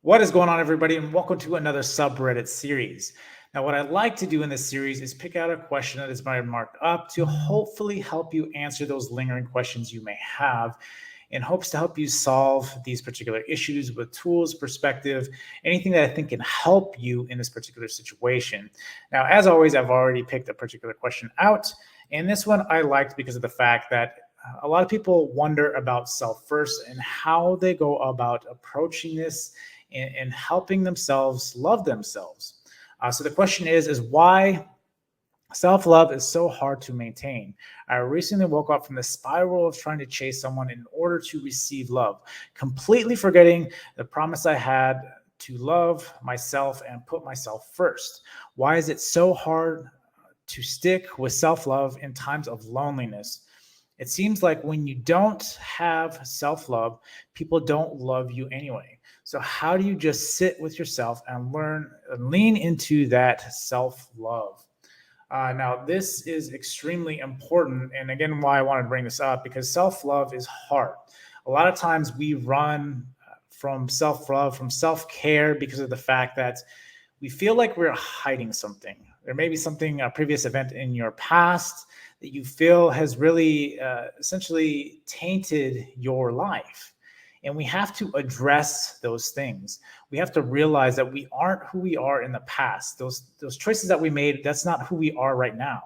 What is going on, everybody, and welcome to another subreddit series. Now, what I'd like to do in this series is pick out a question that is marked up to hopefully help you answer those lingering questions you may have in hopes to help you solve these particular issues with tools, perspective, anything that I think can help you in this particular situation. Now, as always, I've already picked a particular question out, and this one I liked because of the fact that a lot of people wonder about self first and how they go about approaching this and helping themselves love themselves. So the question is why self-love is so hard to maintain. I recently woke up from the spiral of trying to chase someone in order to receive love, completely forgetting the promise I had to love myself and put myself first. Why is it so hard to stick with self-love in times of loneliness? It seems like when you don't have self-love, people don't love you anyway. So how do you just sit with yourself and learn and lean into that self-love? Now, this is extremely important. And again, why I wanted to bring this up, because self-love is hard. A lot of times we run from self-love, from self-care, because of the fact that we feel like we're hiding something. There may be something, a previous event in your past that you feel has really essentially tainted your life. And we have to address those things. We have to realize that we aren't who we are in the past. Those choices that we made, that's not who we are right now.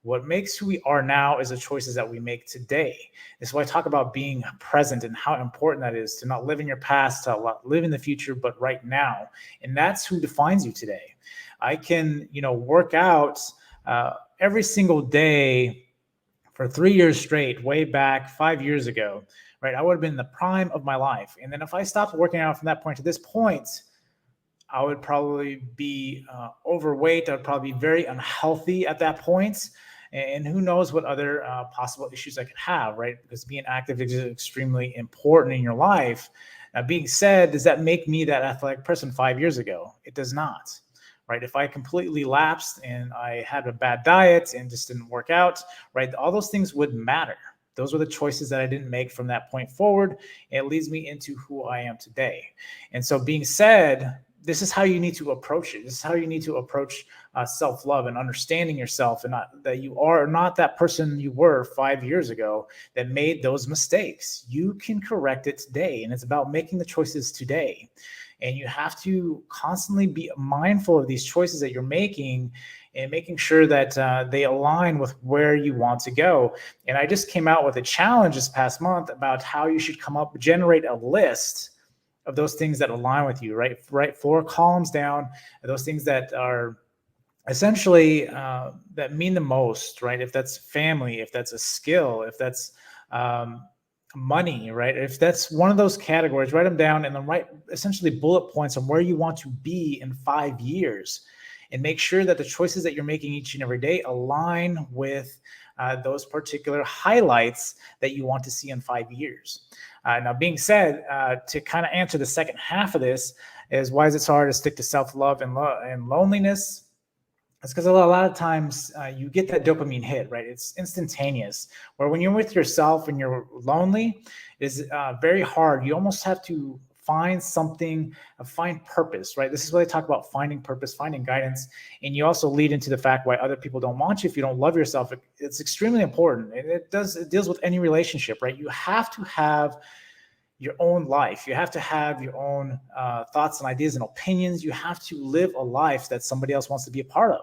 What makes who we are now is the choices that we make today. This is why I talk about being present and how important that is, to not live in your past, to live in the future, but right now. And that's who defines you today. I can, work out every single day for 3 years straight, way back 5 years ago, right? I would have been in the prime of my life. And then if I stopped working out from that point to this point, I would probably be overweight. I'd probably be very unhealthy at that point. And who knows what other possible issues I could have, right? Because being active is extremely important in your life. Now, being said, does that make me that athletic person 5 years ago? It does not. Right? If I completely lapsed and I had a bad diet and just didn't work out, right? All those things would matter. Those were the choices that I didn't make from that point forward. And it leads me into who I am today. And so being said, this is how you need to approach it. This is how you need to approach self-love and understanding yourself, and that you are not that person you were 5 years ago that made those mistakes. You can correct it today. And it's about making the choices today. And you have to constantly be mindful of these choices that you're making and making sure that they align with where you want to go. And I just came out with a challenge this past month about how you should generate a list of those things that align with you, right? Write 4 columns down, those things that are essentially that mean the most, right? If that's family, if that's a skill, if that's money, right? If that's one of those categories, write them down and then write essentially bullet points on where you want to be in 5 years, and make sure that the choices that you're making each and every day align with those particular highlights that you want to see in 5 years. Now, being said, to kind of answer the second half of this is, why is it so hard to stick to self-love and loneliness? It's because a lot of times you get that dopamine hit, right? It's instantaneous. Where when you're with yourself and you're lonely, it's very hard. You almost have to find something, find purpose, right? This is what I talk about: finding purpose, finding guidance. And you also lead into the fact why other people don't want you if you don't love yourself. It's extremely important. And it deals with any relationship, right? You have to have your own life. You have to have your own thoughts and ideas and opinions. You have to live a life that somebody else wants to be a part of.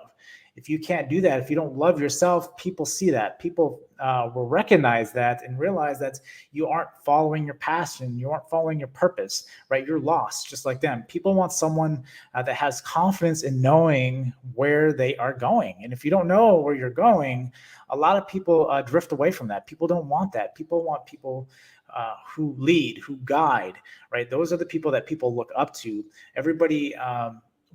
If you can't do that, if you don't love yourself, people see that. People will recognize that and realize that you aren't following your passion. You aren't following your purpose, right? You're lost just like them. People want someone that has confidence in knowing where they are going. And if you don't know where you're going, a lot of people drift away from that. People don't want that. People want people who lead, who guide, right? Those are the people that people look up to. Everybody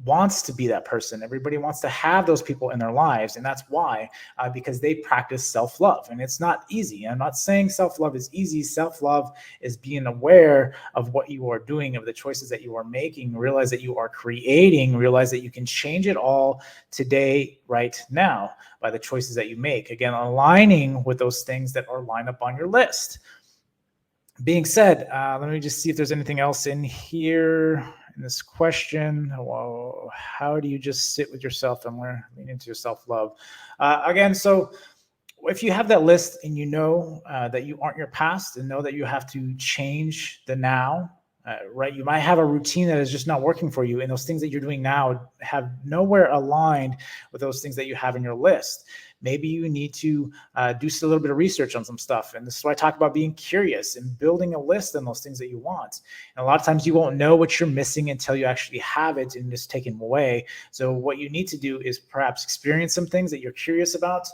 wants to be that person. Everybody wants to have those people in their lives. And that's why, because they practice self-love. And it's not easy. I'm not saying self-love is easy. Self-love is being aware of what you are doing, of the choices that you are making, realize that you are creating, realize that you can change it all today, right now, by the choices that you make. Again, aligning with those things that are lined up on your list. Being said, let me just see if there's anything else in here. in this question, well, how do you just sit with yourself and lean into your self-love? Again, so if you have that list and you know that you aren't your past and know that you have to change the now, right? You might have a routine that is just not working for you, and those things that you're doing now have nowhere aligned with those things that you have in your list. Maybe you need to do a little bit of research on some stuff. And this is why I talk about being curious and building a list on those things that you want. And a lot of times you won't know what you're missing until you actually have it and it's taken away. So what you need to do is perhaps experience some things that you're curious about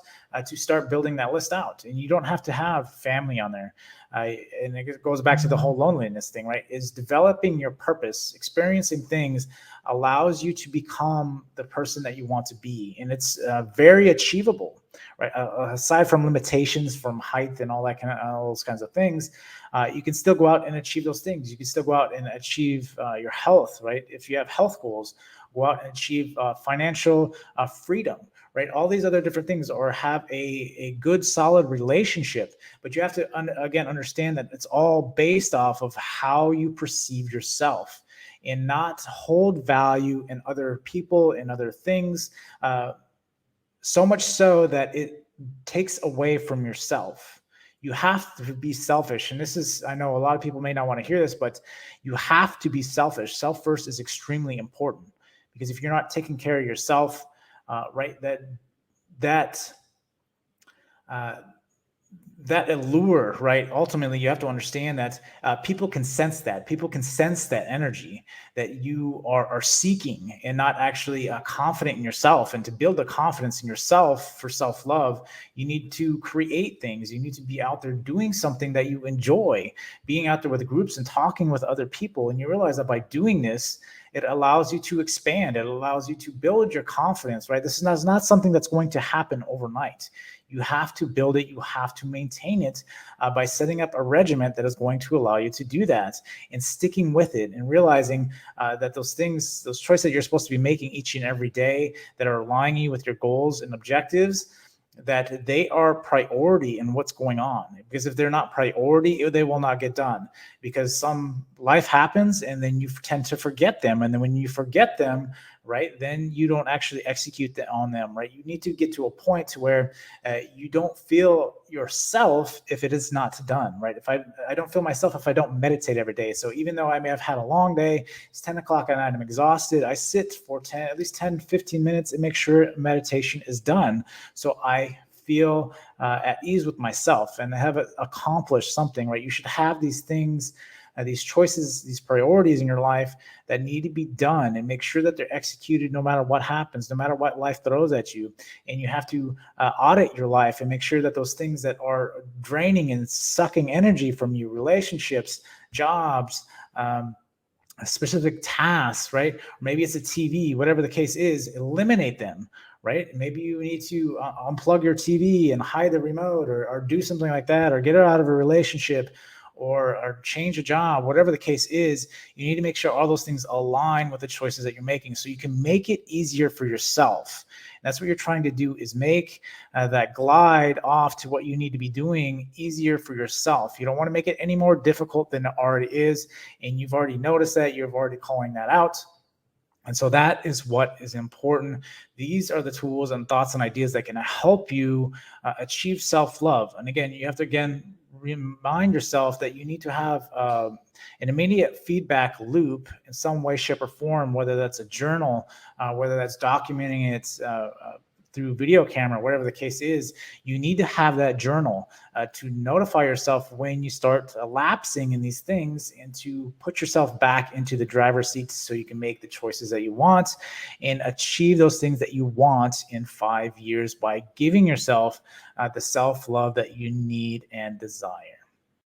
to start building that list out. And you don't have to have family on there. And it goes back to the whole loneliness thing, right? Is developing your purpose, experiencing things allows you to become the person that you want to be. And it's very achievable, right? Aside from limitations from height and all those kinds of things, you can still go out and achieve those things. You can still go out and achieve your health, right? If you have health goals, go out and achieve financial freedom, right? All these other different things, or have a good, solid relationship. But you have to, again, understand that it's all based off of how you perceive yourself, and not hold value in other people and other things, so much so that it takes away from yourself. You have to be selfish. And this is, I know a lot of people may not want to hear this, but you have to be selfish. Self first is extremely important, because if you're not taking care of yourself, right, that allure, right? Ultimately, you have to understand that people can sense that. People can sense that energy that you are seeking, and not actually confident in yourself. And to build the confidence in yourself for self-love, you need to create things. You need to be out there doing something that you enjoy, being out there with groups and talking with other people. And you realize that by doing this, it allows you to expand. It allows you to build your confidence, right? This is not something that's going to happen overnight. You have to build it. You have to maintain it by setting up a regiment that is going to allow you to do that, and sticking with it, and realizing that those things, those choices that you're supposed to be making each and every day that are aligning you with your goals and objectives, that they are priority in what's going on. Because if they're not priority, they will not get done, because some life happens and then you tend to forget them. And then when you forget them, right, then you don't actually execute on them, right? You need to get to a point to where you don't feel yourself if it is not done, right? If I don't feel myself if I don't meditate every day. So even though I may have had a long day, it's 10 o'clock at night, I'm exhausted, I sit for at least 10, 15 minutes and make sure meditation is done. So I feel at ease with myself and have accomplished something, right? You should have these things, these choices, these priorities in your life that need to be done, and make sure that they're executed no matter what happens, no matter what life throws at you. And you have to audit your life and make sure that those things that are draining and sucking energy from you, relationships, jobs, specific tasks, right? Or maybe it's a TV, whatever the case is, eliminate them, right? Maybe you need to unplug your TV and hide the remote, or do something like that, or get it out of a relationship, or change a job, whatever the case is. You need to make sure all those things align with the choices that you're making, so you can make it easier for yourself. And that's what you're trying to do, is make that glide off to what you need to be doing easier for yourself. You don't want to make it any more difficult than it already is. And you've already noticed that. You're already calling that out. And so that is what is important. These are the tools and thoughts and ideas that can help you achieve self-love. And again, you have to remind yourself that you need to have an immediate feedback loop in some way, shape, or form, whether that's a journal, whether that's documenting it through video camera, whatever the case is. You need to have that journal to notify yourself when you start lapsing in these things, and to put yourself back into the driver's seat so you can make the choices that you want and achieve those things that you want in 5 years by giving yourself the self-love that you need and desire.